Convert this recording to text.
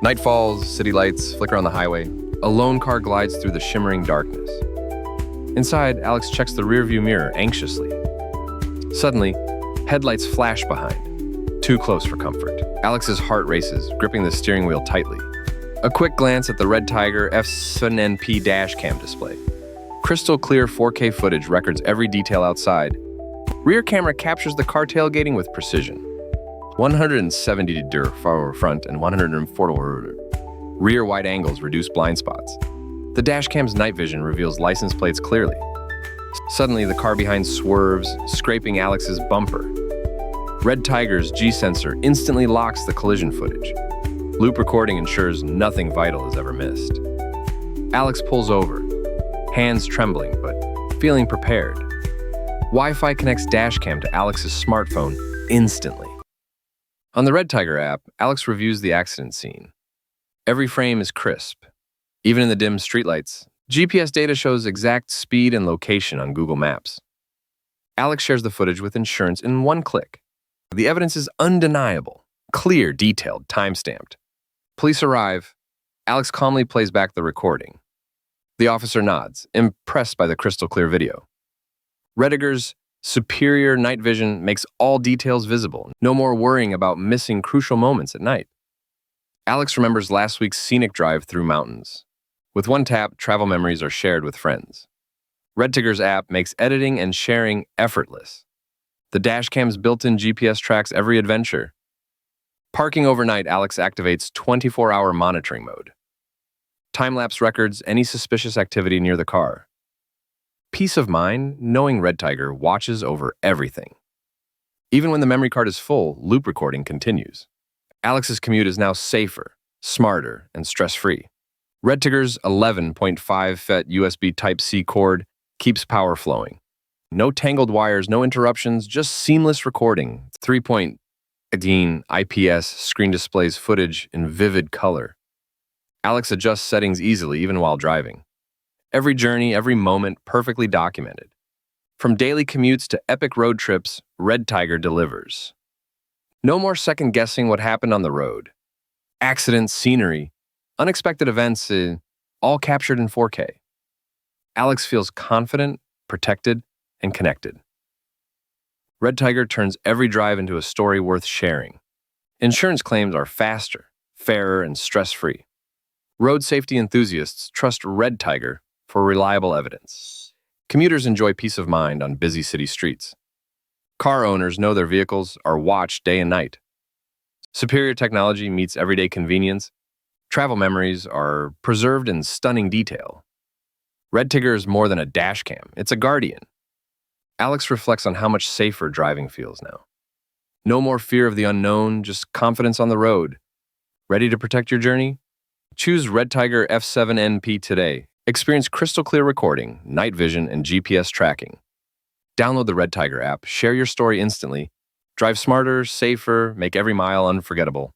Night falls, city lights flicker on the highway. A lone car glides through the shimmering darkness. Inside, Alex checks the rearview mirror anxiously. Suddenly, headlights flash behind, too close for comfort. Alex's heart races, gripping the steering wheel tightly. A quick glance at the REDTIGER F7NP dashcam display. Crystal clear 4K footage records every detail outside. Rear camera captures the car tailgating with precision. 170° forward front and 104° rear wide angles reduce blind spots. The dashcam's night vision reveals license plates clearly. Suddenly, the car behind swerves, scraping Alex's bumper. REDTIGER's G-sensor instantly locks the collision footage. Loop recording ensures nothing vital is ever missed. Alex pulls over, hands trembling but feeling prepared. Wi-Fi connects dashcam to Alex's smartphone instantly. On the REDTIGER app, Alex reviews the accident scene. Every frame is crisp. Even in the dim streetlights, GPS data shows exact speed and location on Google Maps. Alex shares the footage with insurance in one click. The evidence is undeniable, clear, detailed, time-stamped. Police arrive. Alex calmly plays back the recording. The officer nods, impressed by the crystal-clear video. REDTIGER's superior night vision makes all details visible. No more worrying about missing crucial moments at night. Alex remembers last week's scenic drive through mountains. With one tap, travel memories are shared with friends. REDTIGER's app makes editing and sharing effortless. The dashcam's built-in GPS tracks every adventure. Parking overnight, Alex activates 24-hour monitoring mode. Time-lapse records any suspicious activity near the car. Peace of mind knowing REDTIGER watches over everything. Even when the memory card is full, loop recording continues. Alex's commute is now safer, smarter, and stress-free. REDTIGER's 11.5 FET USB Type-C cord keeps power flowing. No tangled wires, no interruptions, just seamless recording. 3.18 IPS screen displays footage in vivid color. Alex adjusts settings easily even while driving. Every journey, every moment perfectly documented. From daily commutes to epic road trips, REDTIGER delivers. No more second-guessing what happened on the road. Accidents, scenery, unexpected events, all captured in 4K. Alex feels confident, protected, and connected. REDTIGER turns every drive into a story worth sharing. Insurance claims are faster, fairer, and stress-free. Road safety enthusiasts trust REDTIGER for reliable evidence. Commuters enjoy peace of mind on busy city streets. Car owners know their vehicles are watched day and night. Superior technology meets everyday convenience. Travel memories are preserved in stunning detail. REDTIGER is more than a dashcam, it's a guardian. Alex reflects on how much safer driving feels now. No more fear of the unknown, just confidence on the road. Ready to protect your journey? Choose REDTIGER F7NP today. Experience crystal clear recording, night vision, and GPS tracking. Download the REDTIGER app, share your story instantly. Drive smarter, safer, make every mile unforgettable.